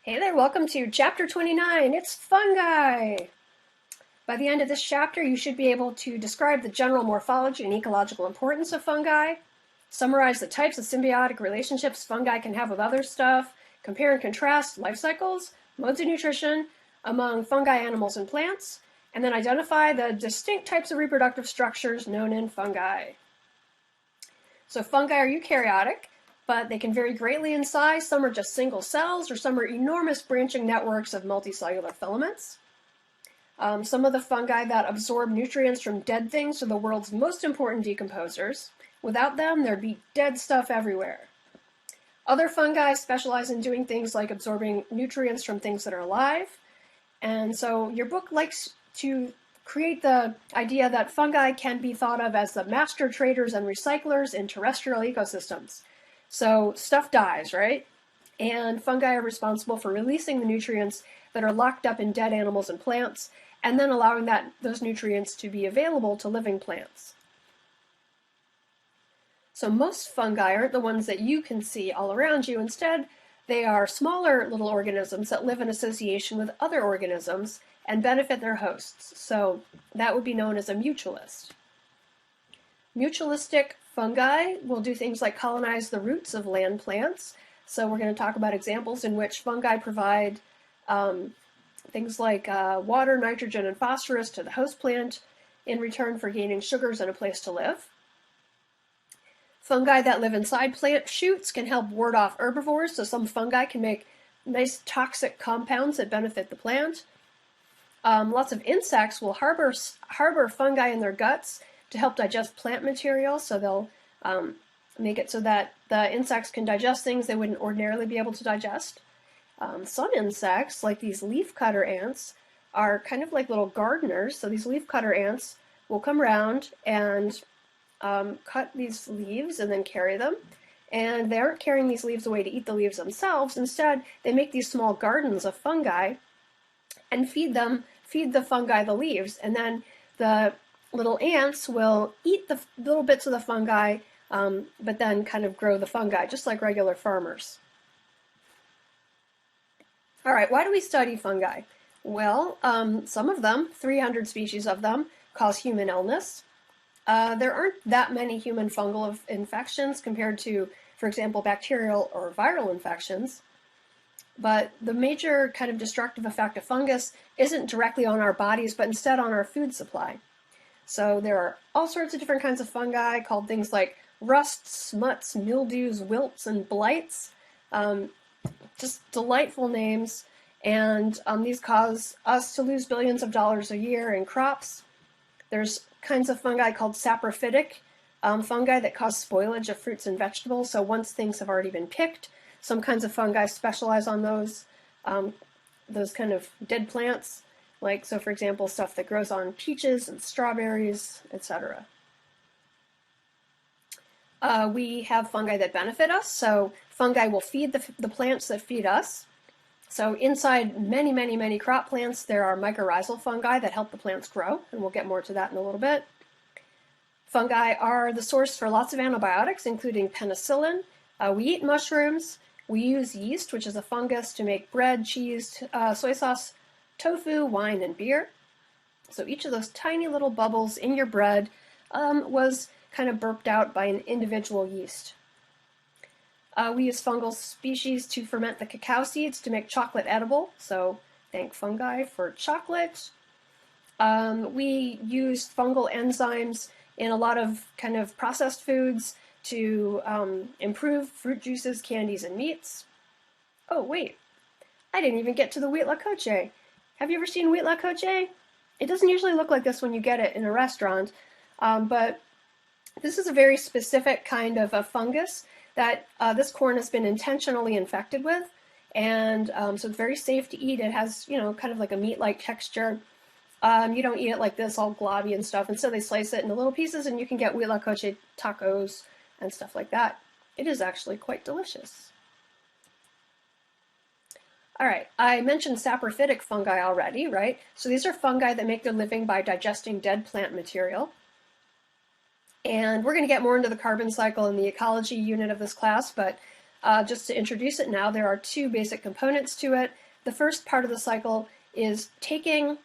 Hey there, welcome to chapter 29. It's fungi. By the end of this chapter, you should be able to describe the general morphology and ecological importance of fungi, summarize the types of symbiotic relationships fungi can have with other stuff, compare and contrast life cycles, modes of nutrition among fungi, animals, and plants, and then identify the distinct types of reproductive structures known in fungi. So fungi are eukaryotic, but they can vary greatly in size. Some are just single cells, or some are enormous branching networks of multicellular filaments. Some of the fungi that absorb nutrients from dead things are the world's most important decomposers. Without them, there'd be dead stuff everywhere. Other fungi specialize in doing things like absorbing nutrients from things that are alive. And so your book likes to create the idea that fungi can be thought of as the master traders and recyclers in terrestrial ecosystems. So stuff dies, right? And fungi are responsible for releasing the nutrients that are locked up in dead animals and plants, and then allowing those nutrients to be available to living plants. So most fungi aren't the ones that you can see all around you. Instead, they are smaller little organisms that live in association with other organisms and benefit their hosts. So that would be known as a mutualist. Mutualistic fungi will do things like colonize the roots of land plants. So we're going to talk about examples in which fungi provide things like water, nitrogen, and phosphorus to the host plant in return for gaining sugars and a place to live. Fungi that live inside plant shoots can help ward off herbivores, so some fungi can make nice toxic compounds that benefit the plant. Lots of insects will harbor fungi in their guts to help digest plant material, so they'll make it so that the insects can digest things they wouldn't ordinarily be able to digest. Some insects, like these leafcutter ants, are kind of like little gardeners. So these leafcutter ants will come around and cut these leaves and then carry them. And they aren't carrying these leaves away to eat the leaves themselves. Instead, they make these small gardens of fungi and feed the fungi the leaves. And then the little ants will eat the little bits of the fungi, but then kind of grow the fungi, just like regular farmers. All right, why do we study fungi? Well, some of them, 300 species of them, cause human illness. There aren't that many human fungal infections compared to, for example, bacterial or viral infections. But the major kind of destructive effect of fungus isn't directly on our bodies, but instead on our food supply. So there are all sorts of different kinds of fungi called things like rusts, smuts, mildews, wilts, and blights. Just delightful names, and these cause us to lose billions of dollars a year in crops. There's kinds of fungi called saprophytic fungi that cause spoilage of fruits and vegetables. So once things have already been picked, some kinds of fungi specialize on those kind of dead plants. Like, so for example, stuff that grows on peaches and strawberries, etc. We have fungi that benefit us. So fungi will feed the plants that feed us. So inside many, many, many crop plants, there are mycorrhizal fungi that help the plants grow, and we'll get more to that in a little bit. Fungi are the source for lots of antibiotics, including penicillin. We eat mushrooms. We use yeast, which is a fungus, to make bread, cheese, soy sauce, tofu, wine, and beer. So each of those tiny little bubbles in your bread was kind of burped out by an individual yeast. We use fungal species to ferment the cacao seeds to make chocolate edible, so thank fungi for chocolate. We use fungal enzymes in a lot of kind of processed foods to improve fruit juices, candies, and meats. Oh, wait, I didn't even get to the wheat la coche. Have you ever seen wheat la coche? It doesn't usually look like this when you get it in a restaurant, but this is a very specific kind of a fungus that this corn has been intentionally infected with, and so it's very safe to eat. It has, kind of like a meat-like texture. You don't eat it like this, all globby and stuff. Instead, they slice it into little pieces, and you can get huitlacoche tacos and stuff like that. It is actually quite delicious. All right, I mentioned saprophytic fungi already, right? So these are fungi that make their living by digesting dead plant material. And we're going to get more into the carbon cycle in the ecology unit of this class, but just to introduce it now, there are two basic components to it. The first part of the cycle is taking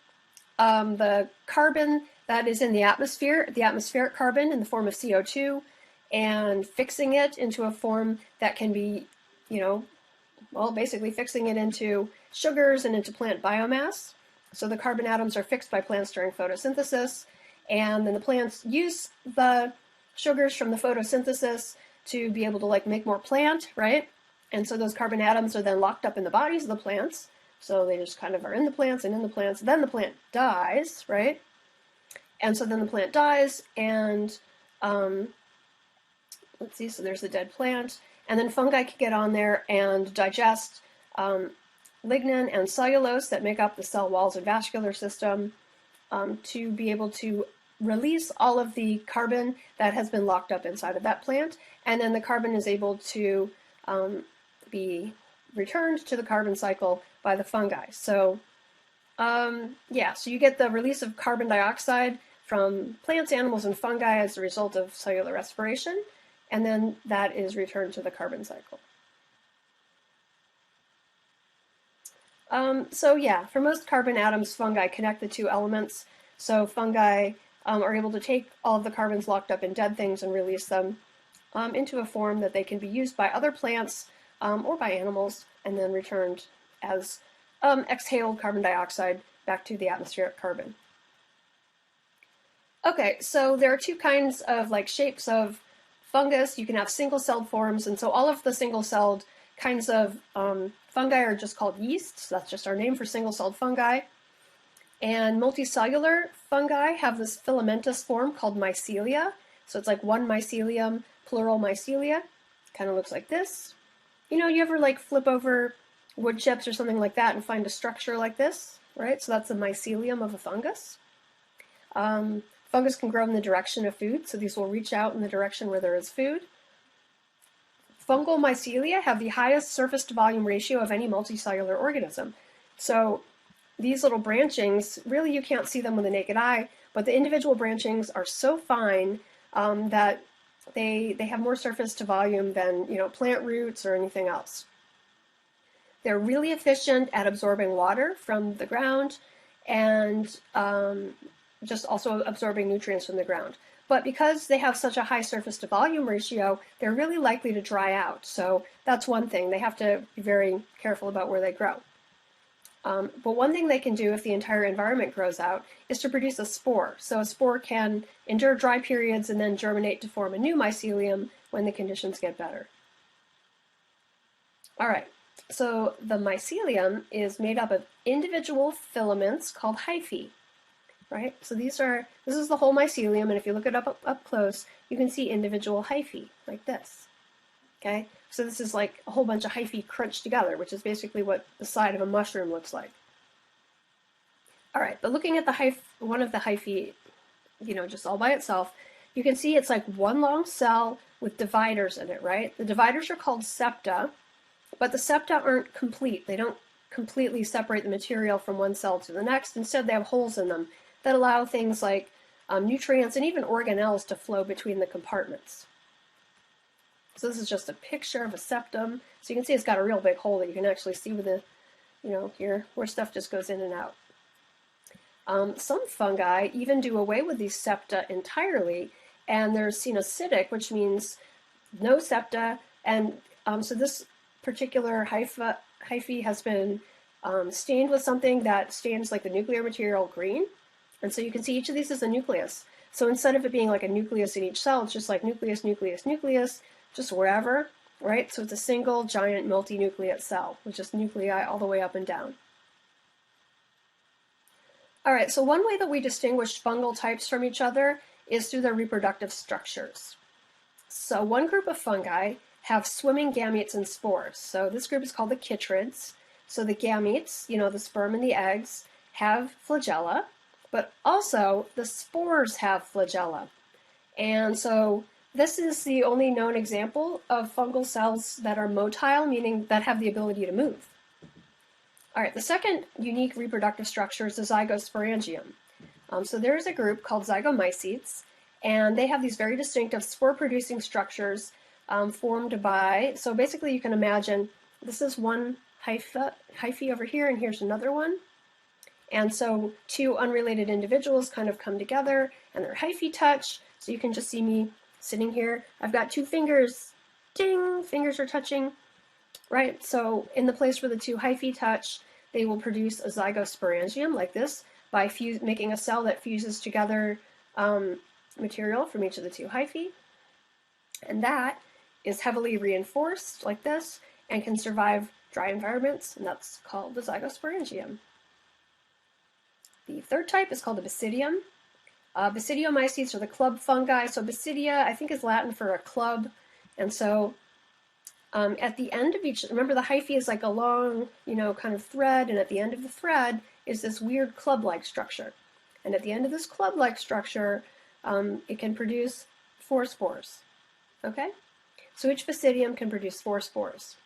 the carbon that is in the atmospheric carbon in the form of CO2, and fixing it into a form that can be, basically fixing it into sugars and into plant biomass. So the carbon atoms are fixed by plants during photosynthesis, and then the plants use the sugars from the photosynthesis to be able to make more plant, right? And so those carbon atoms are then locked up in the bodies of the plants. So they just kind of are in the plants and in the plants. Then the plant dies, right? And so then the plant dies, and let's see, so there's the dead plant. And then fungi can get on there and digest lignin and cellulose that make up the cell walls and vascular system to be able to release all of the carbon that has been locked up inside of that plant. And then the carbon is able to be returned to the carbon cycle by the fungi. So so you get the release of carbon dioxide from plants, animals, and fungi as a result of cellular respiration, and then that is returned to the carbon cycle. For most carbon atoms, fungi connect the two elements. So fungi are able to take all of the carbons locked up in dead things and release them into a form that they can be used by other plants or by animals, and then returned as exhaled carbon dioxide back to the atmospheric carbon. Okay, so there are two kinds of shapes of fungus. You can have single-celled forms, and so all of the single-celled kinds of fungi are just called yeasts. That's just our name for single-celled fungi. And multicellular fungi have this filamentous form called mycelia. So it's like one mycelium, plural mycelia. Kind of looks like this. You ever flip over wood chips or something like that and find a structure like this, right? So that's the mycelium of a fungus. Fungus can grow in the direction of food, so these will reach out in the direction where there is food. Fungal mycelia have the highest surface to volume ratio of any multicellular organism. So these little branchings, really you can't see them with the naked eye, but the individual branchings are so fine that they have more surface to volume than plant roots or anything else. They're really efficient at absorbing water from the ground and just also absorbing nutrients from the ground. But because they have such a high surface to volume ratio, they're really likely to dry out. So that's one thing. They have to be very careful about where they grow. But one thing they can do if the entire environment grows out is to produce a spore. So a spore can endure dry periods and then germinate to form a new mycelium when the conditions get better. All right, so the mycelium is made up of individual filaments called hyphae. Right? So this is the whole mycelium, and if you look it up close, you can see individual hyphae, like this. Okay? So this is like a whole bunch of hyphae crunched together, which is basically what the side of a mushroom looks like. All right, but looking at one of the hyphae, just all by itself, you can see it's like one long cell with dividers in it, right? The dividers are called septa, but the septa aren't complete. They don't completely separate the material from one cell to the next. Instead, they have holes in them that allow things like nutrients and even organelles to flow between the compartments. So this is just a picture of a septum. So you can see it's got a real big hole that you can actually see with the, here, where stuff just goes in and out. Some fungi even do away with these septa entirely, and they're cenocytic, which means no septa, and so this particular hyphae has been stained with something that stains like the nuclear material green. And so you can see each of these is a nucleus. So instead of it being like a nucleus in each cell, it's just like nucleus, nucleus, nucleus, just wherever, right? So it's a single giant multinucleate cell with just nuclei all the way up and down. All right, so one way that we distinguish fungal types from each other is through their reproductive structures. So one group of fungi have swimming gametes and spores. So this group is called the chytrids. So the gametes, the sperm and the eggs, have flagella, but also the spores have flagella. And so this is the only known example of fungal cells that are motile, meaning that have the ability to move. All right, the second unique reproductive structure is the zygosporangium. So there is a group called zygomycetes, and they have these very distinctive spore-producing structures formed by, so basically you can imagine this is one hyphae over here, and here's another one. And so two unrelated individuals kind of come together and their hyphae touch. So you can just see me sitting here. I've got two fingers. Ding! Fingers are touching. Right? So in the place where the two hyphae touch, they will produce a zygosporangium like this by making a cell that fuses together material from each of the two hyphae. And that is heavily reinforced like this and can survive dry environments, and that's called the zygosporangium. The third type is called a basidium. Basidiomycetes are the club fungi. So basidia, I think, is Latin for a club. And so at the end of each, remember the hyphae is like a long, kind of thread, and at the end of the thread is this weird club-like structure. And at the end of this club-like structure, it can produce 4 spores. Okay? So each basidium can produce 4 spores.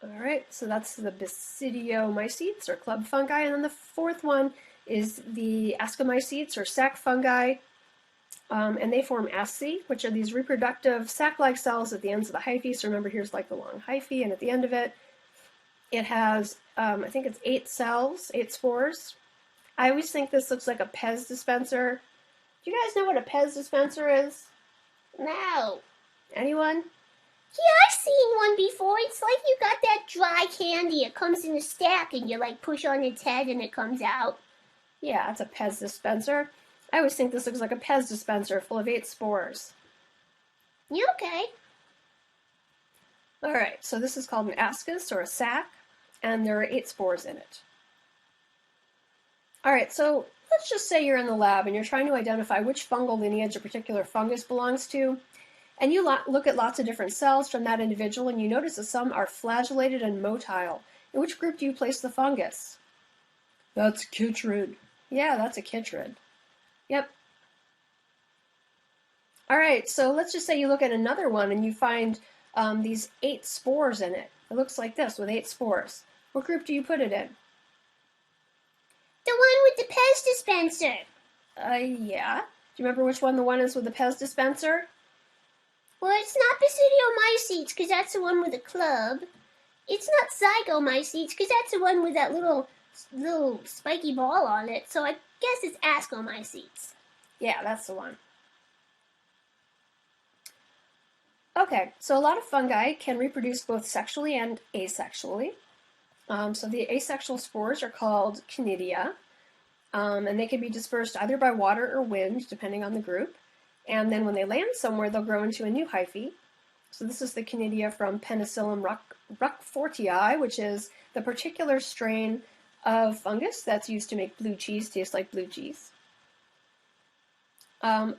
All right, so that's the basidiomycetes, or club fungi, and then the fourth one is the Ascomycetes, or sac fungi, and they form asci, which are these reproductive sac-like cells at the ends of the hyphae. So remember, here's like the long hyphae, and at the end of it, it has, I think it's 8 cells, 8 spores. I always think this looks like a Pez dispenser. Do you guys know what a Pez dispenser is? No. Anyone? Yeah, I've seen one before. It's like you got that dry candy. It comes in a stack and you like push on its head and it comes out. Yeah, it's a Pez dispenser. I always think this looks like a Pez dispenser full of 8 spores. You okay? All right, so this is called an ascus, or a sac, and there are 8 spores in it. All right, so let's just say you're in the lab and you're trying to identify which fungal lineage a particular fungus belongs to. And you look at lots of different cells from that individual, and you notice that some are flagellated and motile. In which group do you place the fungus? That's chytrid. Yeah, that's a chytrid. Yep. All right, so let's just say you look at another one and you find these 8 spores in it. It looks like this with 8 spores. What group do you put it in? The one with the Pez dispenser. Yeah. Do you remember which one the one is with the Pez dispenser? Well, it's not basidiomycetes, because that's the one with a club. It's not zygomycetes, because that's the one with that little spiky ball on it. So I guess it's ascomycetes. Yeah, that's the one. Okay, so a lot of fungi can reproduce both sexually and asexually. So the asexual spores are called cnidia, and they can be dispersed either by water or wind, depending on the group. And then when they land somewhere, they'll grow into a new hyphae. So this is the cnidia from Penicillium roquefortii, which is the particular strain of fungus that's used to make blue cheese taste like blue cheese.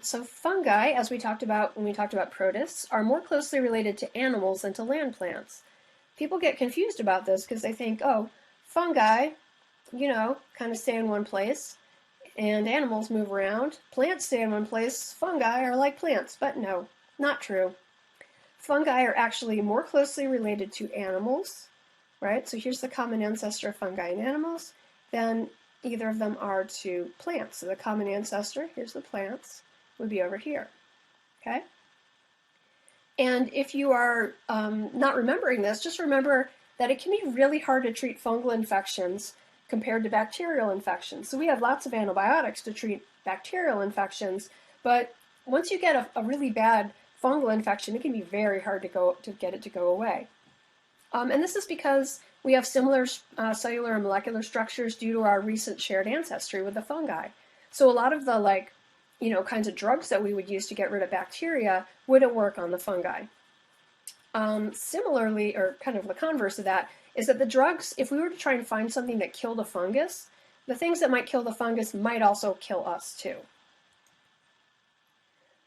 So fungi, as we talked about when we talked about protists, are more closely related to animals than to land plants. People get confused about this because they think, oh, fungi, kind of stay in one place, and animals move around. Plants stay in one place. Fungi are like plants, but no, not true. Fungi are actually more closely related to animals, right? So here's the common ancestor of fungi and animals. Then either of them are to plants. So the common ancestor, here's the plants, would be over here, okay? And if you are not remembering this, just remember that it can be really hard to treat fungal infections compared to bacterial infections. So we have lots of antibiotics to treat bacterial infections, but once you get a really bad fungal infection, it can be very hard to get it to go away. And this is because we have similar cellular and molecular structures due to our recent shared ancestry with the fungi. So a lot of the kinds of drugs that we would use to get rid of bacteria wouldn't work on the fungi. Similarly, or kind of the converse of that, is that the drugs, if we were to try and find something that killed a fungus, the things that might kill the fungus might also kill us too.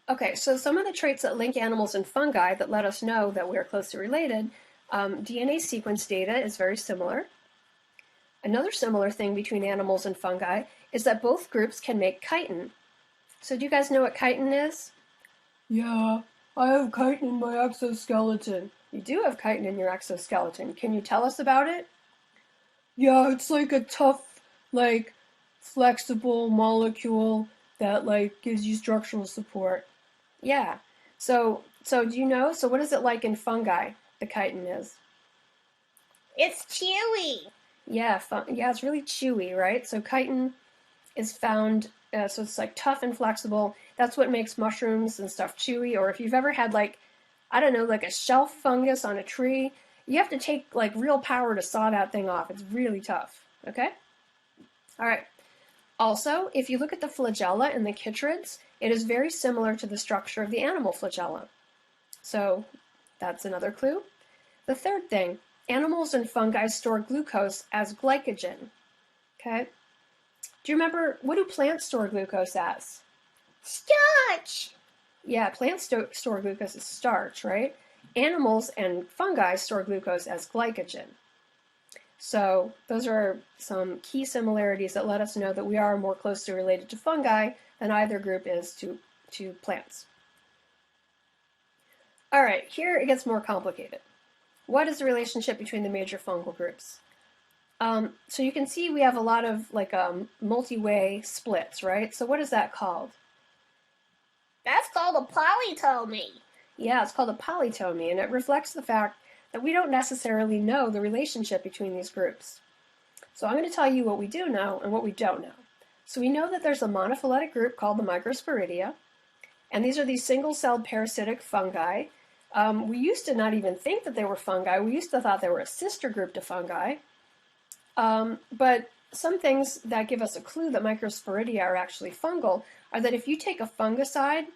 Okay, so some of the traits that link animals and fungi that let us know that we are closely related, DNA sequence data is very similar. Another similar thing between animals and fungi is that both groups can make chitin. So do you guys know what chitin is? Yeah, I have chitin in my exoskeleton. You do have chitin in your exoskeleton. Can you tell us about it? Yeah, it's like a tough, flexible molecule that, gives you structural support. Yeah, so So do you know? So what is it like in fungi, the chitin is? It's chewy. Yeah, yeah, it's really chewy, right? So chitin is found, so it's like tough and flexible. That's what makes mushrooms and stuff chewy. Or if you've ever had like, I don't know, like a shelf fungus on a tree, you have to take like real power to saw that thing off. It's really tough, okay? All right. Also, if you look at the flagella and the chytrids, it is very similar to the structure of the animal flagella. So that's another clue. The third thing, animals and fungi store glucose as glycogen. Okay? Do you remember, what do plants store glucose as? Starch. Yeah, plants store glucose as starch, right? Animals and fungi store glucose as glycogen. So those are some key similarities that let us know that we are more closely related to fungi than either group is to plants. All right, here it gets more complicated. What is the relationship between the major fungal groups? So you can see we have a lot of like multi-way splits, right? So what is that called? That's called a polytomy. Yeah, it's called a polytomy, and it reflects the fact that we don't necessarily know the relationship between these groups. So I'm going to tell you what we do know and what we don't know. So we know that there's a monophyletic group called the Microsporidia, and these are these single-celled parasitic fungi. We used to not even think that they were fungi. We used to thought they were a sister group to fungi. But some things that give us a clue that Microsporidia are actually fungal are that if you take a fungicide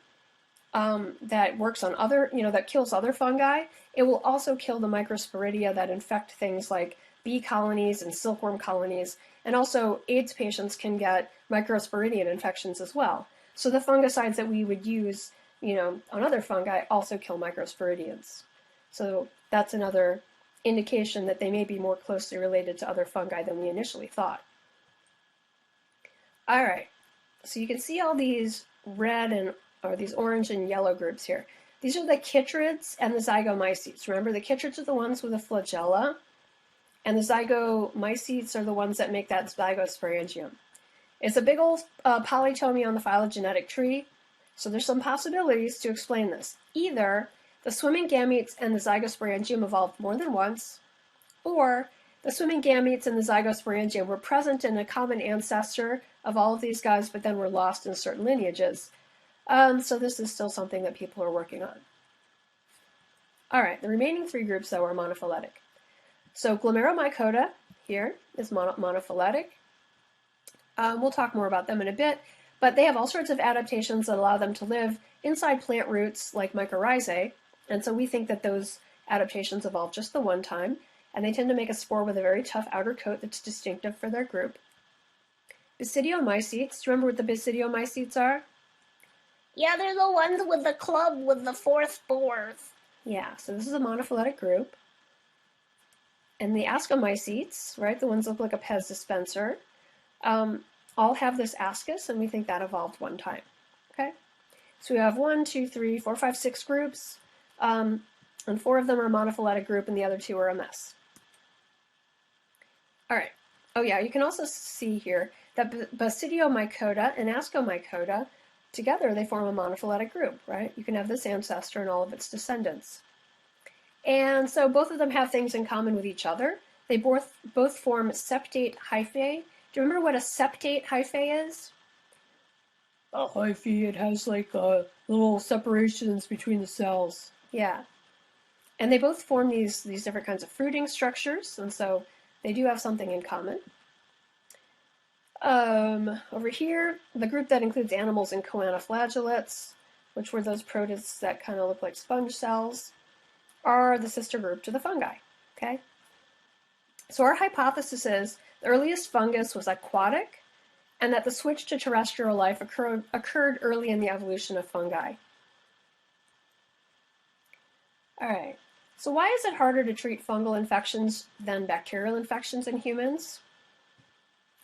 that works on other, that kills other fungi, it will also kill the Microsporidia that infect things like bee colonies and silkworm colonies, and also AIDS patients can get Microsporidian infections as well. So the fungicides that we would use, on other fungi also kill Microsporidians. So that's another indication that they may be more closely related to other fungi than we initially thought. All right, so you can see all these these orange and yellow groups here. These are the chytrids and the zygomycetes. Remember, the chytrids are the ones with the flagella, and the zygomycetes are the ones that make that zygosporangium. It's a big old polytomy on the phylogenetic tree, so there's some possibilities to explain this. Either the swimming gametes and the zygosporangium evolved more than once, or the swimming gametes and the zygosporangium were present in a common ancestor of all of these guys, but then were lost in certain lineages. So this is still something that people are working on. All right, the remaining three groups, though, are monophyletic. So Glomeromycota here is monophyletic. We'll talk more about them in a bit, but they have all sorts of adaptations that allow them to live inside plant roots like mycorrhizae, and so we think that those adaptations evolved just the one time, and they tend to make a spore with a very tough outer coat that's distinctive for their group. Basidiomycetes, do you remember what the basidiomycetes are? Yeah, they're the ones with the club with the 4 spores. Yeah, so this is a monophyletic group. And the Ascomycetes, right, the ones that look like a Pez dispenser, all have this ascus, and we think that evolved one time. Okay? So we have 1, 2, 3, 4, 5, 6 groups, and 4 of them are a monophyletic group, and the other 2 are a mess. All right. Oh yeah, you can also see here that Basidiomycota and Ascomycota, together they form a monophyletic group, right? You can have this ancestor and all of its descendants. And so both of them have things in common with each other. They both form septate hyphae. Do you remember what a septate hyphae is? A hyphae, it has like little separations between the cells. Yeah. And they both form these different kinds of fruiting structures, and so they do have something in common. Over here, the group that includes animals and choanoflagellates, which were those protists that kind of look like sponge cells, are the sister group to the fungi, okay? So our hypothesis is the earliest fungus was aquatic, and that the switch to terrestrial life occurred early in the evolution of fungi. All right, so why is it harder to treat fungal infections than bacterial infections in humans?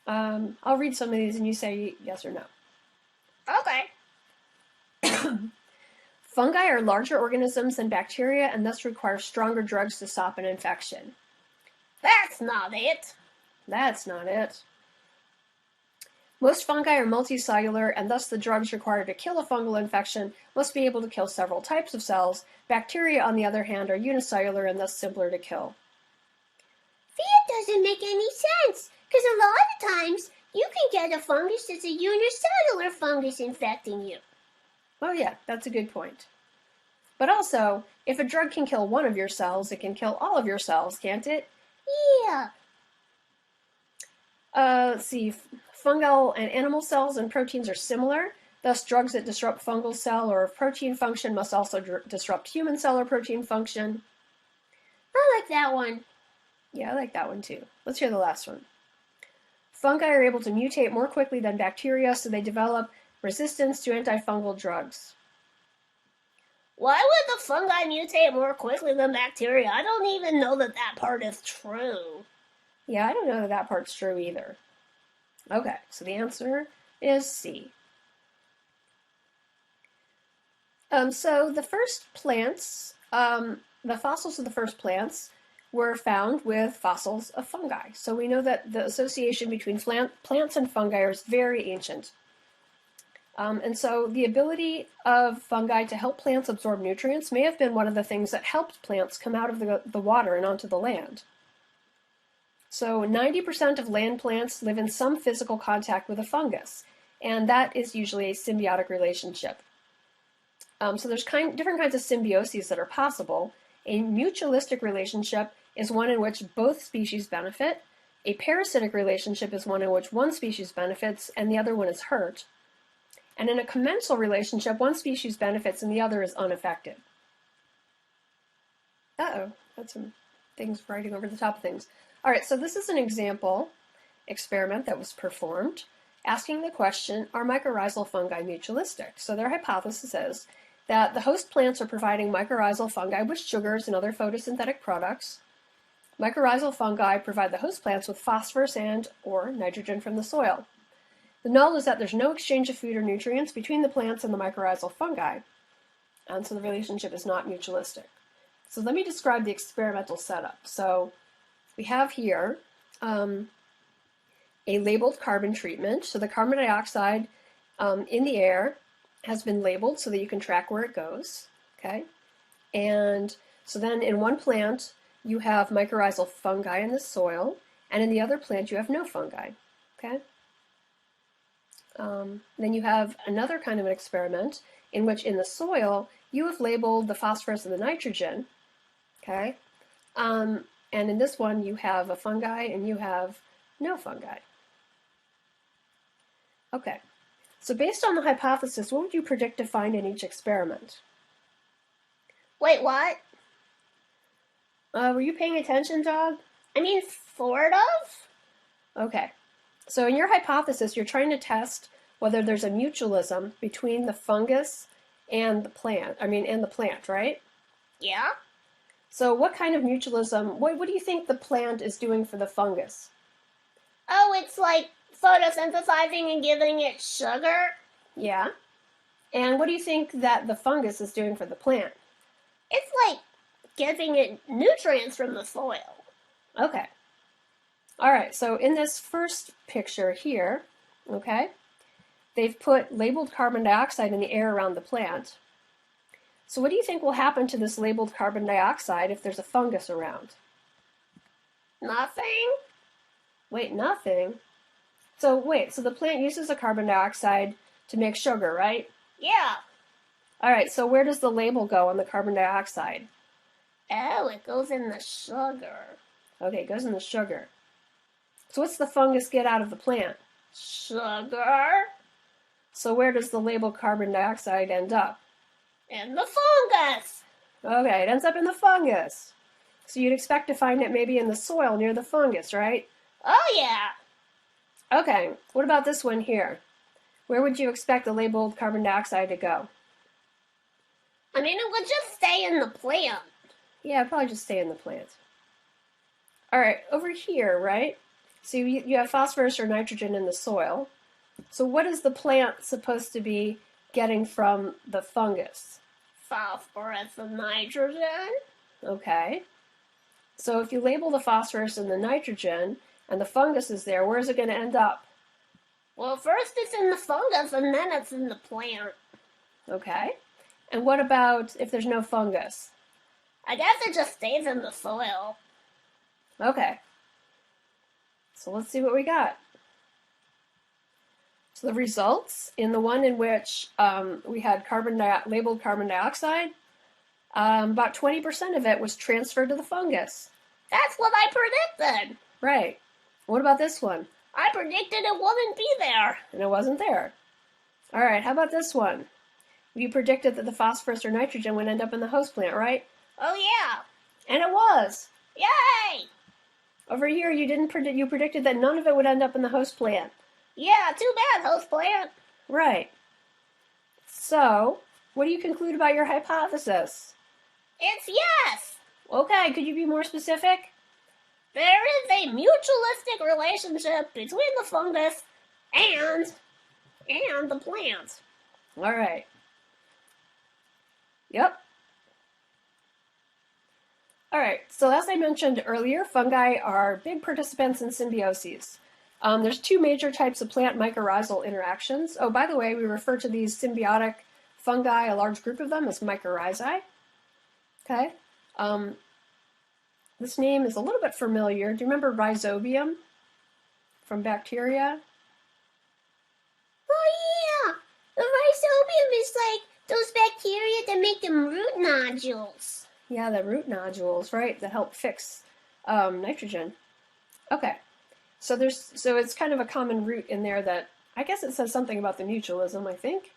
I'll read some of these and you say yes or no. Okay. Fungi are larger organisms than bacteria and thus require stronger drugs to stop an infection. That's not it. That's not it. Most fungi are multicellular, and thus the drugs required to kill a fungal infection must be able to kill several types of cells. Bacteria, on the other hand, are unicellular and thus simpler to kill. That doesn't make any sense, because a lot of times you can get a fungus that's a unicellular fungus infecting you. Oh yeah, that's a good point. But also, if a drug can kill one of your cells, it can kill all of your cells, can't it? Yeah. Let's see. Fungal and animal cells and proteins are similar. Thus, drugs that disrupt fungal cell or protein function must also disrupt human cell or protein function. I like that one. Yeah, I like that one too. Let's hear the last one. Fungi are able to mutate more quickly than bacteria, so they develop resistance to antifungal drugs. Why would the fungi mutate more quickly than bacteria? I don't even know that part is true. Yeah, I don't know that part's true either. Okay, so the answer is C. So the first plants, the fossils of the first plants were found with fossils of fungi. So we know that the association between plants and fungi is very ancient. And so the ability of fungi to help plants absorb nutrients may have been one of the things that helped plants come out of the water and onto the land. So 90% of land plants live in some physical contact with a fungus, and that is usually a symbiotic relationship. So there's different kinds of symbioses that are possible. A mutualistic relationship is one in which both species benefit. A parasitic relationship is one in which one species benefits and the other one is hurt. And in a commensal relationship, one species benefits and the other is unaffected. Uh-oh, that's some things writing over the top of things. All right, so this is an example experiment that was performed asking the question, are mycorrhizal fungi mutualistic? So their hypothesis is that the host plants are providing mycorrhizal fungi with sugars and other photosynthetic products. Mycorrhizal fungi provide the host plants with phosphorus and or nitrogen from the soil. The null is that there's no exchange of food or nutrients between the plants and the mycorrhizal fungi, and so the relationship is not mutualistic. So let me describe the experimental setup. So we have here a labeled carbon treatment. So the carbon dioxide in the air has been labeled so that you can track where it goes, okay? And so then in one plant, you have mycorrhizal fungi in the soil, and in the other plant, you have no fungi, okay? Then you have another kind of an experiment in which in the soil, you have labeled the phosphorus and the nitrogen, okay? And in this one, you have a fungi and you have no fungi. Okay, so based on the hypothesis, what would you predict to find in each experiment? Wait, what? Were you paying attention, dog? I mean, sort of? Okay, so in your hypothesis, you're trying to test whether there's a mutualism between the fungus and the plant, right? Yeah? So what kind of mutualism, what do you think the plant is doing for the fungus? Oh, it's like photosynthesizing and giving it sugar? Yeah. And what do you think that the fungus is doing for the plant? It's like giving it nutrients from the soil. Okay. All right, so in this first picture here, okay, they've put labeled carbon dioxide in the air around the plant. So what do you think will happen to this labeled carbon dioxide if there's a fungus around? Nothing? Wait, nothing? So the plant uses the carbon dioxide to make sugar, right? Yeah. All right, so where does the label go on the carbon dioxide? Oh, it goes in the sugar. Okay, it goes in the sugar. So what's the fungus get out of the plant? Sugar? So where does the labeled carbon dioxide end up? In the fungus. Okay, it ends up in the fungus. So you'd expect to find it maybe in the soil near the fungus, right? Oh, yeah. Okay, what about this one here? Where would you expect the labeled carbon dioxide to go? I mean, it would just stay in the plant. Yeah, probably just stay in the plant. All right, over here, right? So you have phosphorus or nitrogen in the soil. So what is the plant supposed to be getting from the fungus? Phosphorus and nitrogen. Okay. So if you label the phosphorus and the nitrogen, and the fungus is there, where is it going to end up? Well, first it's in the fungus and then it's in the plant. Okay. And what about if there's no fungus? I guess it just stays in the soil. Okay. So let's see what we got. So the results in the one in which we had labeled carbon dioxide, about 20% of it was transferred to the fungus. That's what I predicted. Right. What about this one? I predicted it wouldn't be there. And it wasn't there. All right, how about this one? You predicted that the phosphorus or nitrogen would end up in the host plant, right? Oh yeah. And it was. Yay! Over here, you predicted that none of it would end up in the host plant. Yeah, too bad, host plant. Right. So, what do you conclude about your hypothesis? It's yes. Okay, could you be more specific? There is a mutualistic relationship between the fungus and the plant. All right. Yep. All right, so as I mentioned earlier, fungi are big participants in symbioses. There's two major types of plant mycorrhizal interactions. Oh, by the way, we refer to these symbiotic fungi, a large group of them, as mycorrhizae. Okay. This name is a little bit familiar. Do you remember rhizobium from bacteria? Oh yeah, the rhizobium is like those bacteria that make them root nodules. Yeah, the root nodules, right, that help fix nitrogen. Okay, so it's kind of a common root in there that I guess it says something about the mutualism, I think.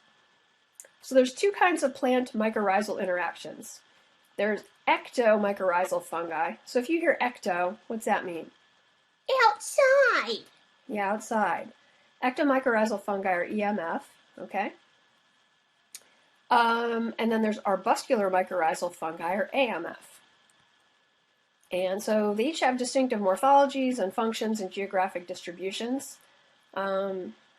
So there's two kinds of plant mycorrhizal interactions. There's ectomycorrhizal fungi. So if you hear ecto, what's that mean? Outside. Yeah, outside. Ectomycorrhizal fungi are EMF, okay? And then there's arbuscular mycorrhizal fungi, or AMF. And so they each have distinctive morphologies and functions and geographic distributions. Mycorrhizal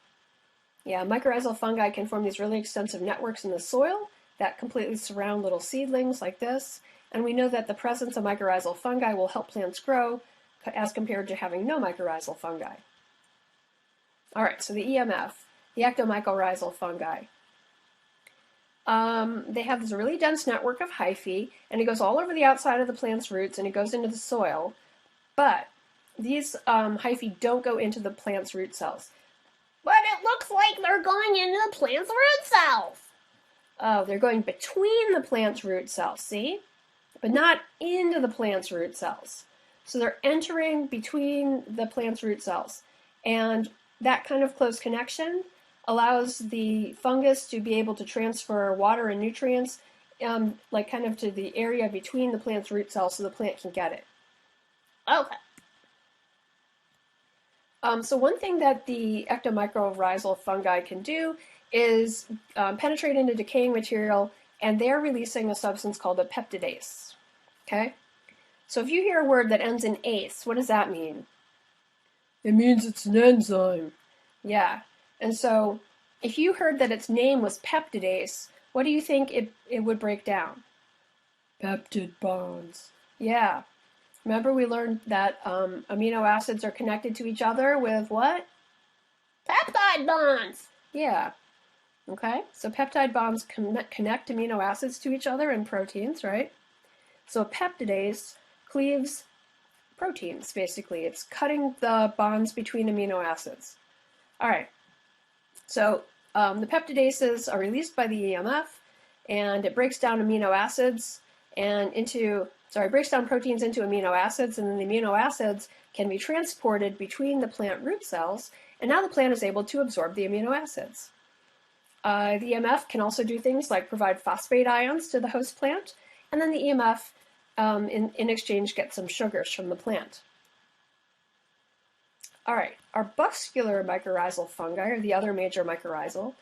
fungi can form these really extensive networks in the soil that completely surround little seedlings like this. And we know that the presence of mycorrhizal fungi will help plants grow as compared to having no mycorrhizal fungi. All right, so the EMF, the ectomycorrhizal fungi. They have this really dense network of hyphae, and it goes all over the outside of the plant's roots, and it goes into the soil. But these hyphae don't go into the plant's root cells. But it looks like they're going into the plant's root cells. Oh, they're going between the plant's root cells, see? But not into the plant's root cells. So they're entering between the plant's root cells. And that kind of close connection allows the fungus to be able to transfer water and nutrients like kind of to the area between the plant's root cells so the plant can get it. Okay. So one thing that the ectomycorrhizal fungi can do is penetrate into decaying material, and they're releasing a substance called a peptidase. Okay? So if you hear a word that ends in ase, what does that mean? It means it's an enzyme. Yeah. And so if you heard that its name was peptidase, what do you think it would break down? Peptid bonds. Yeah. Remember we learned that amino acids are connected to each other with what? Peptide bonds. Yeah. Okay, so peptide bonds connect amino acids to each other in proteins, right? So a peptidase cleaves proteins, basically. It's cutting the bonds between amino acids. All right, so the peptidases are released by the EMF, and it breaks down amino acids and breaks down proteins into amino acids, and then the amino acids can be transported between the plant root cells, and now the plant is able to absorb the amino acids. The EMF can also do things like provide phosphate ions to the host plant, and then the EMF in exchange gets some sugars from the plant. All right, arbuscular mycorrhizal fungi are the other major mycorrhizal.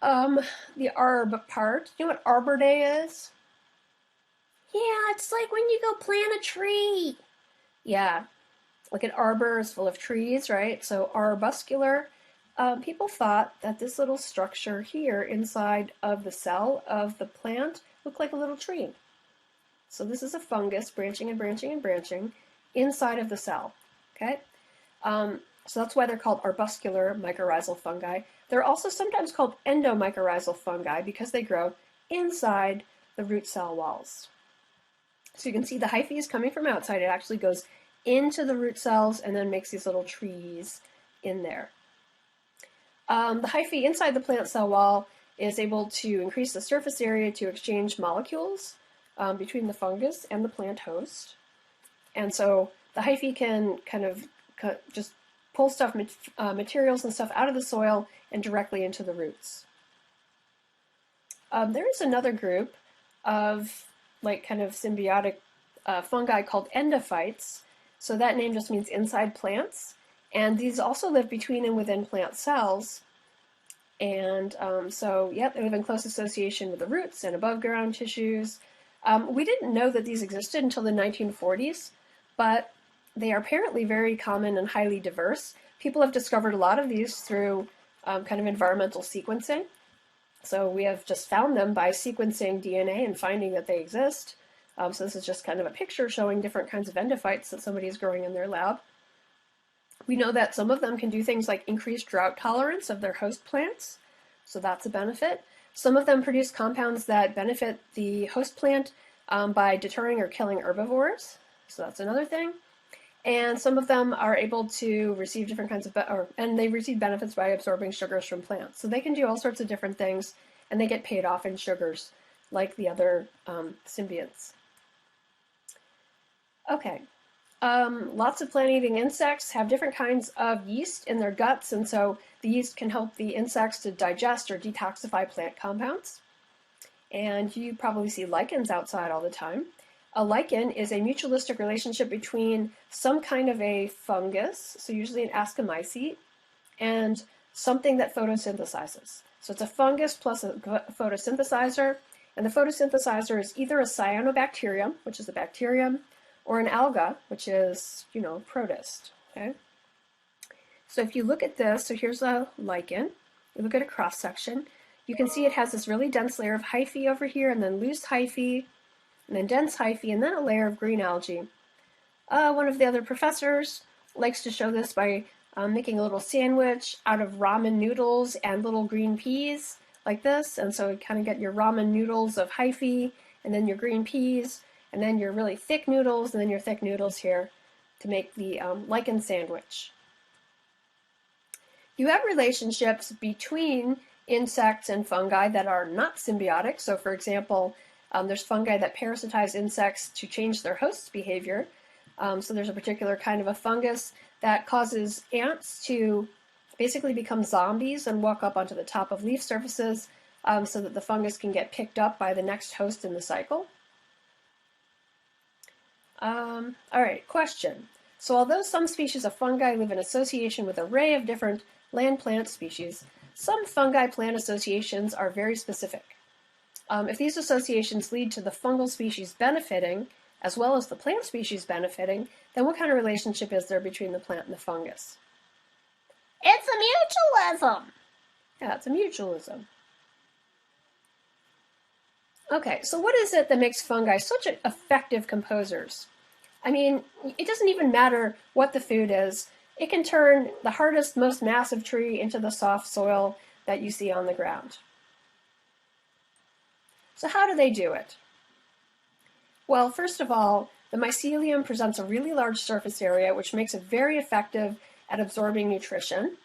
The arb part, you know what Arbor Day is? Yeah, it's like when you go plant a tree. Yeah, like an arbor is full of trees, right? So arbuscular. People thought that this little structure here inside of the cell of the plant looked like a little tree. So this is a fungus branching and branching and branching inside of the cell. Okay. So that's why they're called arbuscular mycorrhizal fungi. They're also sometimes called endomycorrhizal fungi because they grow inside the root cell walls. So you can see the hyphae is coming from outside. It actually goes into the root cells and then makes these little trees in there. The hyphae inside the plant cell wall is able to increase the surface area to exchange molecules between the fungus and the plant host. And so the hyphae can kind of just pull stuff, materials and stuff out of the soil and directly into the roots. There is another group of like kind of symbiotic fungi called endophytes. So that name just means inside plants. And these also live between and within plant cells. And they live in close association with the roots and above ground tissues. We didn't know that these existed until the 1940s, but they are apparently very common and highly diverse. People have discovered a lot of these through kind of environmental sequencing. So we have just found them by sequencing DNA and finding that they exist. So this is just kind of a picture showing different kinds of endophytes that somebody is growing in their lab. We know that some of them can do things like increase drought tolerance of their host plants, so that's a benefit. Some of them produce compounds that benefit the host plant by deterring or killing herbivores, so that's another thing. And some of them are able to receive different kinds of, and they receive benefits by absorbing sugars from plants. So they can do all sorts of different things, and they get paid off in sugars, like the other symbionts. Okay, lots of plant-eating insects have different kinds of yeast in their guts, and so the yeast can help the insects to digest or detoxify plant compounds. And you probably see lichens outside all the time. A lichen is a mutualistic relationship between some kind of a fungus, so usually an Ascomycete, and something that photosynthesizes. So it's a fungus plus a photosynthesizer, and the photosynthesizer is either a cyanobacterium, which is a bacterium, or an alga, which is, protist. Okay? So if you look at this, so here's a lichen. You look at a cross section, you can see it has this really dense layer of hyphae over here, and then loose hyphae, and then dense hyphae, and then a layer of green algae. One of the other professors likes to show this by making a little sandwich out of ramen noodles and little green peas, like this. And so you kind of get your ramen noodles of hyphae, and then your green peas, and then your really thick noodles, and then your thick noodles here to make the lichen sandwich. You have relationships between insects and fungi that are not symbiotic. So for example, there's fungi that parasitize insects to change their host's behavior. So there's a particular kind of a fungus that causes ants to basically become zombies and walk up onto the top of leaf surfaces so that the fungus can get picked up by the next host in the cycle. All right, question. So although some species of fungi live in association with an array of different land plant species, some fungi-plant associations are very specific. If these associations lead to the fungal species benefiting, as well as the plant species benefiting, then what kind of relationship is there between the plant and the fungus? It's a mutualism. Yeah, it's a mutualism. Okay, so what is it that makes fungi such effective composers? I mean, it doesn't even matter what the food is. It can turn the hardest, most massive tree into the soft soil that you see on the ground. So how do they do it? Well, first of all, the mycelium presents a really large surface area, which makes it very effective at absorbing nutrition.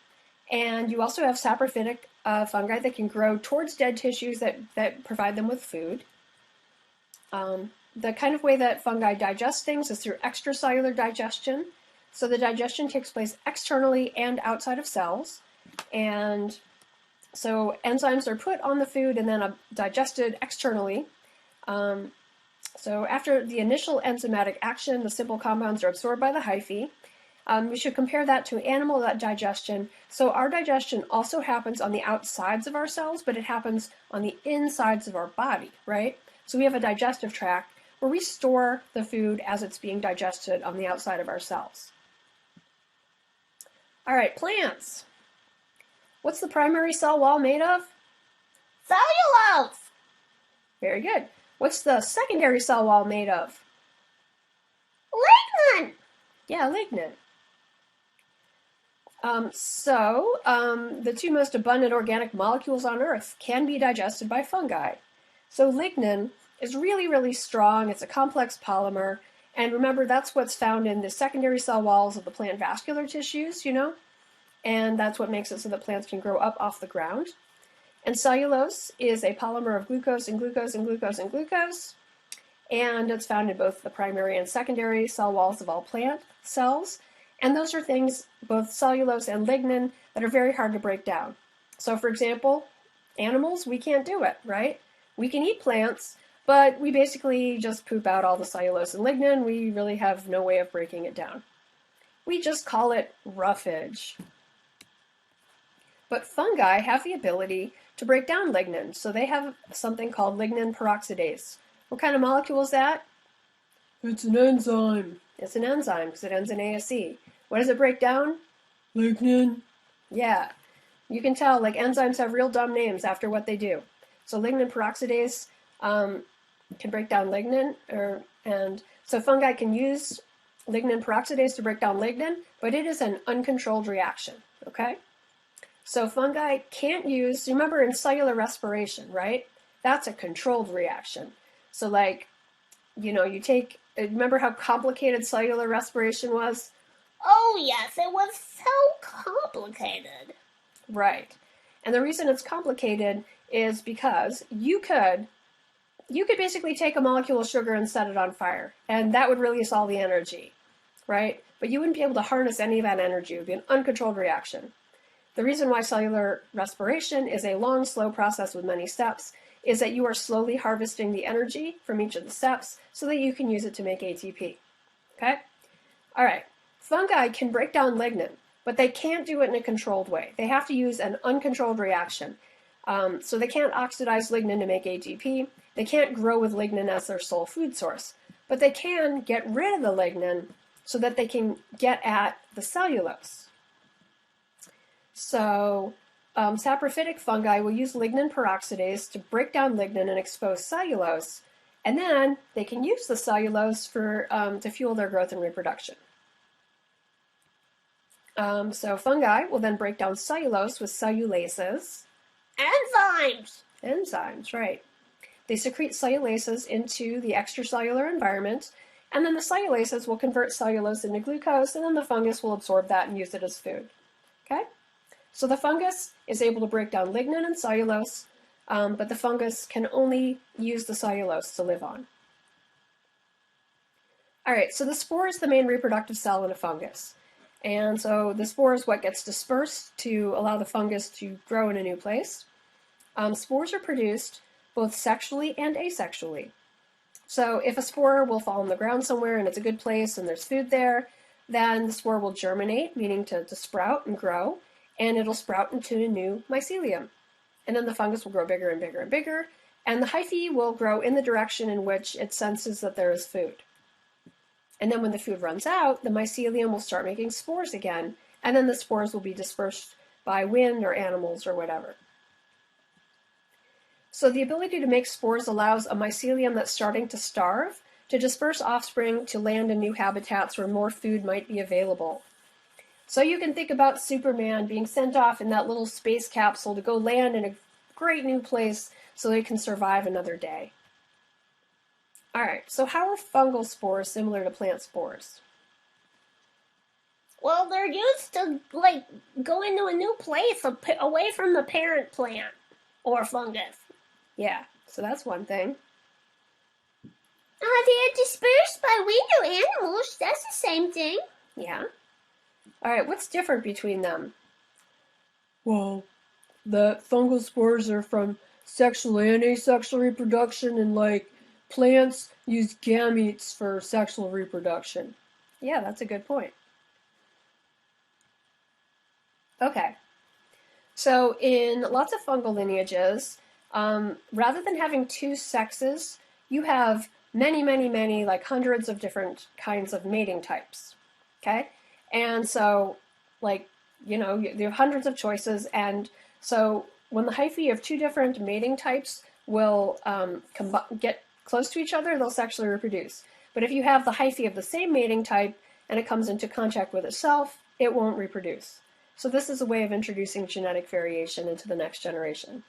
And you also have saprophytic fungi that can grow towards dead tissues that provide them with food. The kind of way that fungi digest things is through extracellular digestion. So the digestion takes place externally and outside of cells. And so enzymes are put on the food and then digested externally. So after the initial enzymatic action, the simple compounds are absorbed by the hyphae. We should compare that to animal digestion. So our digestion also happens on the outsides of our cells, but it happens on the insides of our body, right? So we have a digestive tract where we store the food as it's being digested on the outside of our cells. All right, plants. What's the primary cell wall made of? Cellulose. Very good. What's the secondary cell wall made of? Lignin. Yeah, lignin. The two most abundant organic molecules on Earth can be digested by fungi. So lignin is really, really strong. It's a complex polymer. And remember, that's what's found in the secondary cell walls of the plant vascular tissues, and that's what makes it so that plants can grow up off the ground. And cellulose is a polymer of glucose and glucose and glucose and glucose, and it's found in both the primary and secondary cell walls of all plant cells. And those are things, both cellulose and lignin, that are very hard to break down. So for example, animals, we can't do it, right? We can eat plants, but we basically just poop out all the cellulose and lignin. We really have no way of breaking it down. We just call it roughage. But fungi have the ability to break down lignin, so they have something called lignin peroxidase. What kind of molecule is that? It's an enzyme. It's an enzyme because it ends in ASE. What does it break down? Lignin. Yeah, you can tell, like, enzymes have real dumb names after what they do. So lignin peroxidase can break down lignin, and so fungi can use lignin peroxidase to break down lignin, but it is an uncontrolled reaction, okay? So fungi can't use, remember in cellular respiration, right? That's a controlled reaction. So like, you take, remember how complicated cellular respiration was? Oh yes, it was so complicated. Right. And the reason it's complicated is because you could basically take a molecule of sugar and set it on fire, and that would release all the energy, right? But you wouldn't be able to harness any of that energy. It would be an uncontrolled reaction. The reason why cellular respiration is a long, slow process with many steps is that you are slowly harvesting the energy from each of the steps so that you can use it to make ATP. Okay? All right. Fungi can break down lignin, but they can't do it in a controlled way. They have to use an uncontrolled reaction. So they can't oxidize lignin to make ATP. They can't grow with lignin as their sole food source. But they can get rid of the lignin so that they can get at the cellulose. So saprophytic fungi will use lignin peroxidase to break down lignin and expose cellulose, and then they can use the cellulose to fuel their growth and reproduction. So fungi will then break down cellulose with cellulases. Enzymes, right. They secrete cellulases into the extracellular environment, and then the cellulases will convert cellulose into glucose, and then the fungus will absorb that and use it as food. Okay? So the fungus is able to break down lignin and cellulose, but the fungus can only use the cellulose to live on. All right, so the spore is the main reproductive cell in a fungus. And so the spore is what gets dispersed to allow the fungus to grow in a new place. Spores are produced both sexually and asexually. So if a spore will fall on the ground somewhere and it's a good place and there's food there, then the spore will germinate, meaning to sprout and grow, and it'll sprout into a new mycelium. And then the fungus will grow bigger and bigger and bigger, and the hyphae will grow in the direction in which it senses that there is food. And then when the food runs out, the mycelium will start making spores again, and then the spores will be dispersed by wind or animals or whatever. So the ability to make spores allows a mycelium that's starting to starve to disperse offspring to land in new habitats where more food might be available. So you can think about Superman being sent off in that little space capsule to go land in a great new place so they can survive another day. All right, so how are fungal spores similar to plant spores? Well, they're used to, go into a new place away from the parent plant or fungus. Yeah, so that's one thing. They're dispersed by wind or animals. That's the same thing. Yeah. All right, what's different between them? Well, the fungal spores are from sexual and asexual reproduction, and plants use gametes for sexual reproduction. Yeah, that's a good point. Okay. So in lots of fungal lineages, rather than having two sexes, you have many, like hundreds of different kinds of mating types. Okay? And so, you have hundreds of choices, and so when the hyphae of two different mating types will get close to each other, they'll sexually reproduce. But if you have the hyphae of the same mating type and it comes into contact with itself, it won't reproduce. So this is a way of introducing genetic variation into the next generation.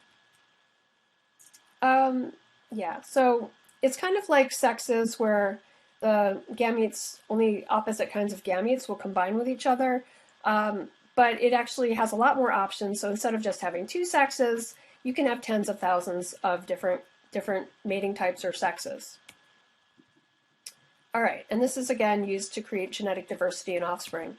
Yeah, so it's kind of like sexes where the gametes, only opposite kinds of gametes will combine with each other, but it actually has a lot more options. So instead of just having two sexes, you can have tens of thousands of different mating types or sexes. All right, and this is again used to create genetic diversity in offspring.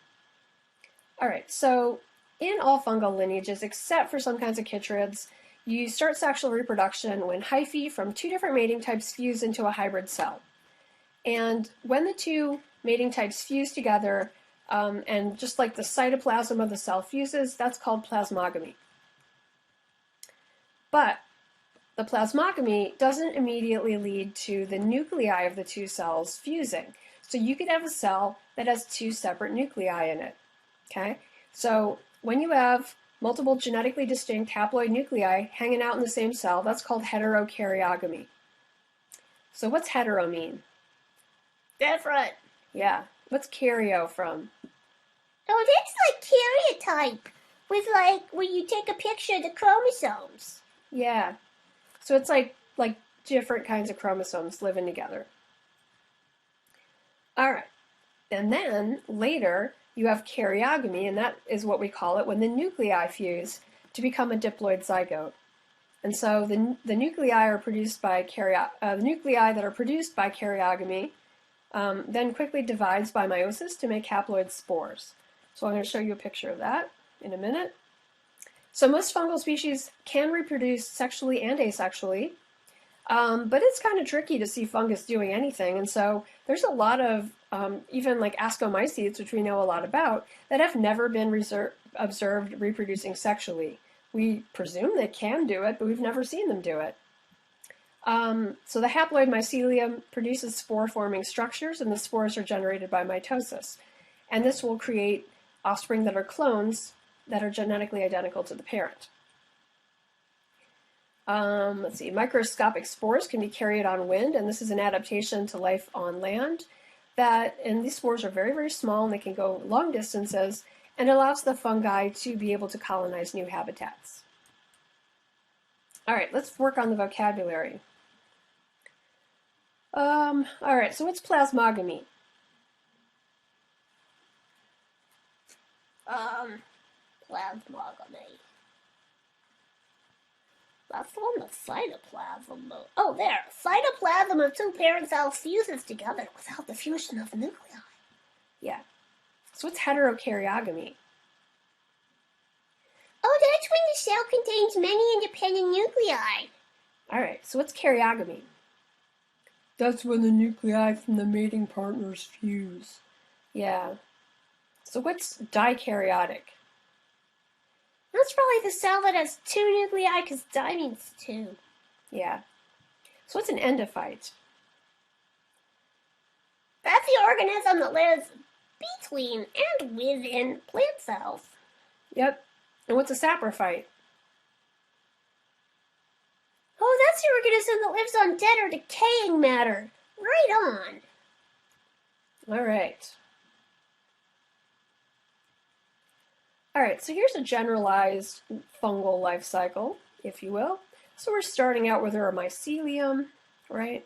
All right, so in all fungal lineages, except for some kinds of chytrids, you start sexual reproduction when hyphae from two different mating types fuse into a hybrid cell. And when the two mating types fuse together, and just like the cytoplasm of the cell fuses, that's called plasmogamy. But the plasmogamy doesn't immediately lead to the nuclei of the two cells fusing. So you could have a cell that has two separate nuclei in it. Okay? So when you have multiple genetically distinct haploid nuclei hanging out in the same cell, that's called heterokaryogamy. So what's hetero mean? Different. Yeah. What's karyo from? Oh, that's like karyotype, with like when you take a picture of the chromosomes. Yeah. So it's like different kinds of chromosomes living together. All right. And then later you have karyogamy, and that is what we call it when the nuclei fuse to become a diploid zygote. And so the nuclei are produced by the nuclei that are produced by karyogamy then quickly divides by meiosis to make haploid spores. So I'm going to show you a picture of that in a minute. So most fungal species can reproduce sexually and asexually, but it's kind of tricky to see fungus doing anything. And so there's a lot of, even like Ascomycetes, which we know a lot about, that have never been observed reproducing sexually. We presume they can do it, but we've never seen them do it. So the haploid mycelium produces spore-forming structures, and the spores are generated by mitosis. And this will create offspring that are clones that are genetically identical to the parent. Let's see, microscopic spores can be carried on wind, and this is an adaptation to life on land. And these spores are very, very small, and they can go long distances, and allows the fungi to be able to colonize new habitats. All right, let's work on the vocabulary. All right, so what's plasmogamy? Plasmogamy. That's on the cytoplasm. Oh, there. Cytoplasm of two parent cells fuses together without the fusion of the nuclei. Yeah. So what's heterokaryogamy? Oh, that's when the cell contains many independent nuclei. All right, so what's karyogamy? That's when the nuclei from the mating partners fuse. Yeah. So what's dikaryotic? That's probably the cell that has two nuclei, because di means two. Yeah. So what's an endophyte? That's the organism that lives between and within plant cells. Yep. And what's a saprophyte? Oh, that's the organism that lives on dead or decaying matter. Right on. All right. All right, so here's a generalized fungal life cycle, if you will. So we're starting out with our mycelium, right?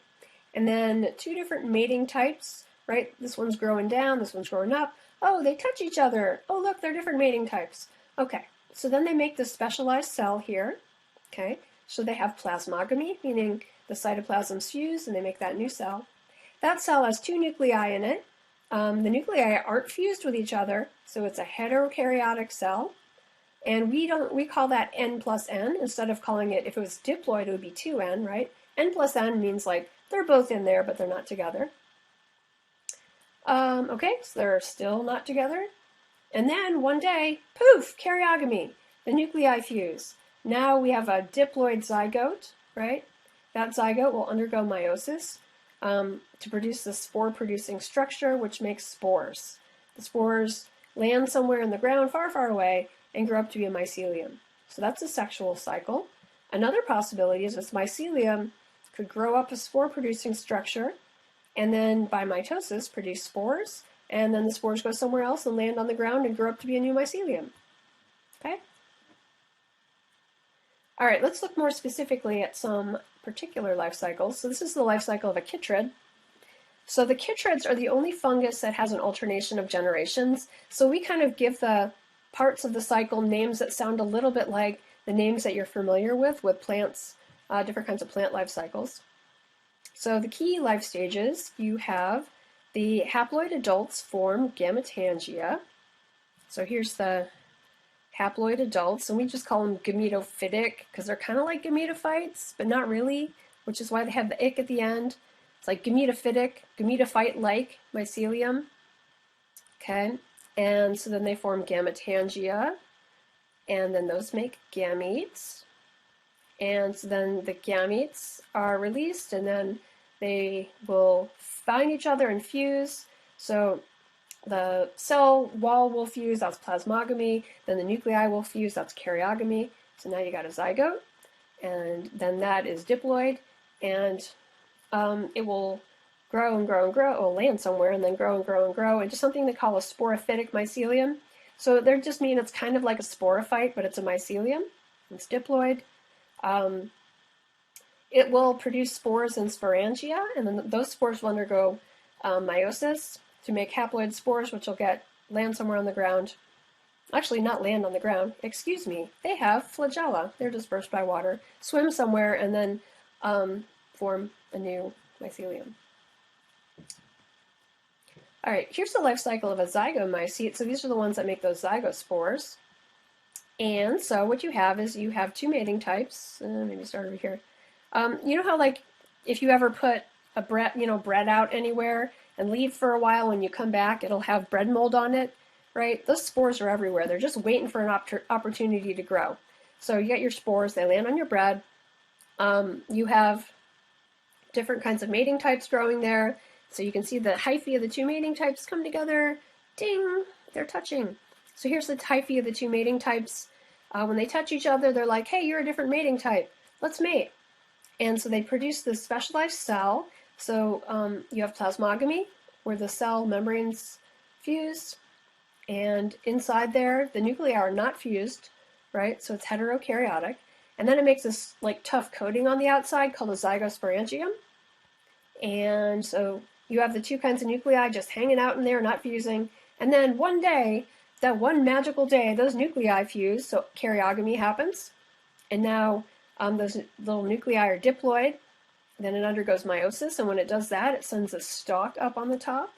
And then two different mating types, right? This one's growing down, this one's growing up. Oh, they touch each other. Oh, look, they're different mating types. Okay, so then they make this specialized cell here, okay? So they have plasmogamy, meaning the cytoplasms fuse and they make that new cell. That cell has two nuclei in it. The nuclei aren't fused with each other, so it's a heterokaryotic cell. And we call that N plus N. Instead of calling it, if it was diploid, it would be 2N, right? N plus N means like they're both in there, but they're not together. Okay, so they're still not together. And then one day, poof, karyogamy. The nuclei fuse. Now we have a diploid zygote, right? That zygote will undergo meiosis to produce the spore-producing structure, which makes spores. The spores land somewhere in the ground far, far away and grow up to be a mycelium. So that's a sexual cycle. Another possibility is this mycelium could grow up a spore-producing structure and then by mitosis produce spores, and then the spores go somewhere else and land on the ground and grow up to be a new mycelium. Okay? All right, let's look more specifically at some particular life cycles. So this is the life cycle of a chytrid. So the chytrids are the only fungus that has an alternation of generations. So we kind of give the parts of the cycle names that sound a little bit like the names that you're familiar with plants, different kinds of plant life cycles. So the key life stages, you have the haploid adults form gametangia. So here's the haploid adults, and we just call them gametophytic because they're kind of like gametophytes, but not really, which is why they have the ick at the end. It's like gametophytic, gametophyte-like mycelium. Okay, and so then they form gametangia, and then those make gametes. And so then the gametes are released, and then they will find each other and fuse. So the cell wall will fuse, that's plasmogamy. Then the nuclei will fuse, that's karyogamy. So now you got a zygote, and then that is diploid, and it will grow and grow and grow. It will land somewhere and then grow and grow and grow into something they call a sporophytic mycelium. So they just mean it's kind of like a sporophyte, but it's a mycelium. It's diploid. It will produce spores and sporangia, and then those spores will undergo meiosis to make haploid spores, which will land somewhere on the ground. Actually, not land on the ground, excuse me. They have flagella. They're dispersed by water, swim somewhere, and then form a new mycelium. All right, here's the life cycle of a zygomycete. So these are the ones that make those zygospores. And so what you have is you have two mating types. Maybe start over here. You know how, like, if you ever put a bread out anywhere and leave for a while, when you come back, it'll have bread mold on it, right? Those spores are everywhere. They're just waiting for an opportunity to grow. So you get your spores, they land on your bread. You have different kinds of mating types growing there. So you can see the hyphae of the two mating types come together. Ding! They're touching. So here's the hyphae of the two mating types. When they touch each other, they're like, hey, you're a different mating type. Let's mate. And so they produce this specialized cell. So you have plasmogamy, where the cell membranes fuse. And inside there, the nuclei are not fused, right? So it's heterokaryotic. And then it makes this like tough coating on the outside called a zygosporangium. And so you have the two kinds of nuclei just hanging out in there, not fusing. And then one day, that one magical day, those nuclei fuse, so karyogamy happens. And now those little nuclei are diploid. Then it undergoes meiosis, and when it does that, it sends a stalk up on the top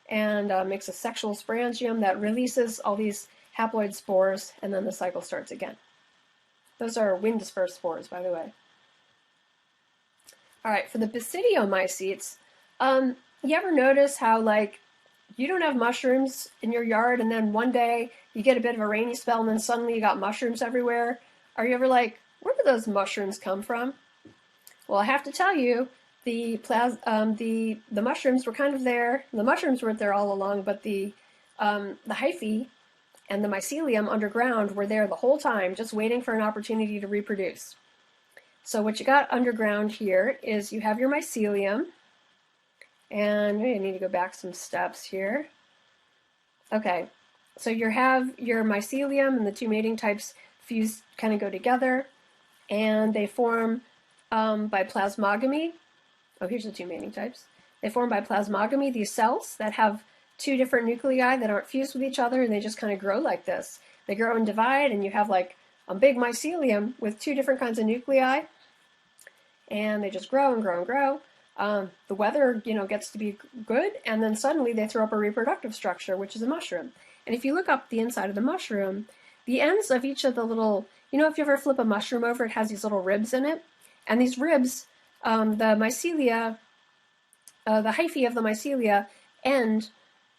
and makes a sexual sporangium that releases all these haploid spores, and then the cycle starts again. Those are wind-dispersed spores, by the way. All right, for the basidiomycetes, you ever notice how, like, you don't have mushrooms in your yard, and then one day you get a bit of a rainy spell, and then suddenly you got mushrooms everywhere? Are you ever like, where did those mushrooms come from? Well, I have to tell you, the mushrooms were kind of there. The mushrooms weren't there all along, but the hyphae and the mycelium underground were there the whole time, just waiting for an opportunity to reproduce. So what you got underground here is you have your mycelium, and maybe I need to go back some steps here. Okay, so you have your mycelium and the two mating types fuse, kind of go together, and they form by plasmogamy. Oh, here's the two mating types. They form by plasmogamy these cells that have two different nuclei that aren't fused with each other, and they just kind of grow like this. They grow and divide, and you have like a big mycelium with two different kinds of nuclei, and they just grow and grow and grow. The weather, gets to be good, and then suddenly they throw up a reproductive structure, which is a mushroom. And if you look up the inside of the mushroom, the ends of each of the little, if you ever flip a mushroom over, it has these little ribs in it. And these ribs, the mycelia, the hyphae of the mycelia end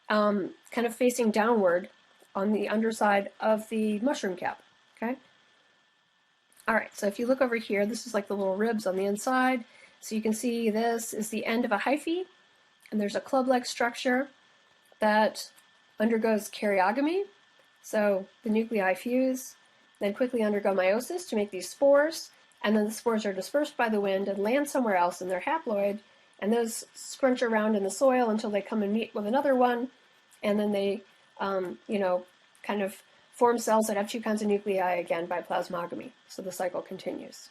kind of facing downward on the underside of the mushroom cap, okay? All right, so if you look over here, this is like the little ribs on the inside. So you can see this is the end of a hyphae, and there's a club-like structure that undergoes karyogamy. So the nuclei fuse, then quickly undergo meiosis to make these spores, and then the spores are dispersed by the wind and land somewhere else, and they're haploid, and those scrunch around in the soil until they come and meet with another one, and then they, kind of form cells that have two kinds of nuclei again by plasmogamy. So the cycle continues.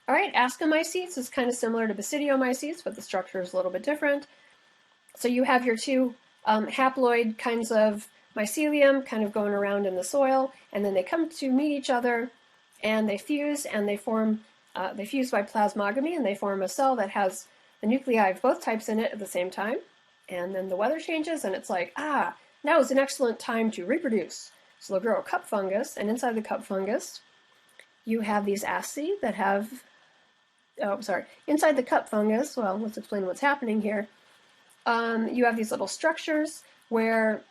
All right, Ascomycetes is kind of similar to Basidiomycetes, but the structure is a little bit different. So you have your two haploid kinds of mycelium kind of going around in the soil, and then they come to meet each other, and they fuse, and they form, they fuse by plasmogamy, and they form a cell that has the nuclei of both types in it at the same time. And then the weather changes, and it's like, now is an excellent time to reproduce. So they'll grow a cup fungus, and inside the cup fungus, you have these asci that have, inside the cup fungus, well, let's explain what's happening here. You have these little structures where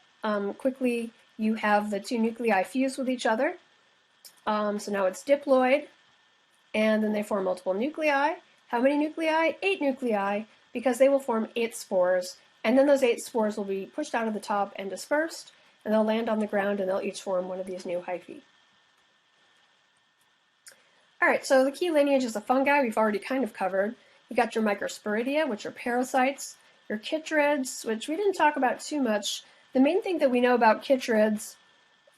quickly you have the two nuclei fuse with each other. So now it's diploid, and then they form multiple nuclei. How many nuclei? 8 nuclei, because they will form 8 spores, and then those 8 spores will be pushed out of the top and dispersed, and they'll land on the ground, and they'll each form one of these new hyphae. All right, so the key lineages of fungi we've already kind of covered. You got your microsporidia, which are parasites, your chytrids, which we didn't talk about too much. The main thing that we know about chytrids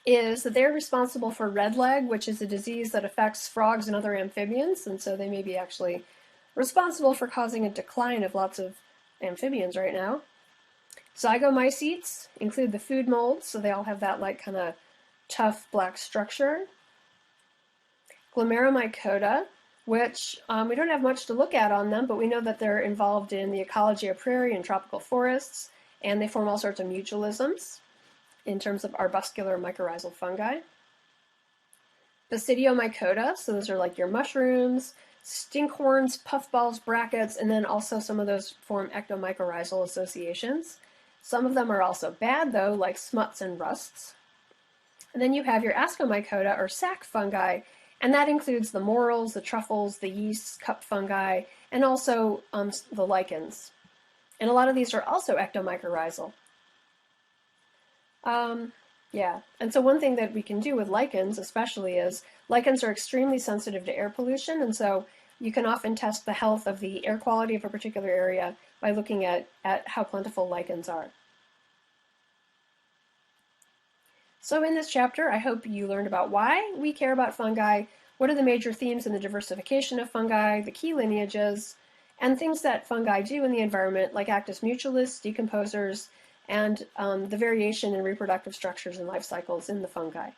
is that they're responsible for red leg, which is a disease that affects frogs and other amphibians, and so they may be actually responsible for causing a decline of lots of amphibians right now. Zygomycetes include the food molds, so they all have that like kind of tough black structure. Glomeromycota, which we don't have much to look at on them, but we know that they're involved in the ecology of prairie and tropical forests, and they form all sorts of mutualisms in terms of arbuscular mycorrhizal fungi. Basidiomycota, so those are like your mushrooms, stinkhorns, puffballs, brackets, and then also some of those form ectomycorrhizal associations. Some of them are also bad though, like smuts and rusts. And then you have your Ascomycota or sac fungi, and that includes the morels, the truffles, the yeasts, cup fungi, and also the lichens. And a lot of these are also ectomycorrhizal. And so one thing that we can do with lichens especially is lichens are extremely sensitive to air pollution, and so you can often test the health of the air quality of a particular area by looking at how plentiful lichens are. So in this chapter, I hope you learned about why we care about fungi, what are the major themes in the diversification of fungi, the key lineages, and things that fungi do in the environment, like act as mutualists, decomposers, and the variation in reproductive structures and life cycles in the fungi.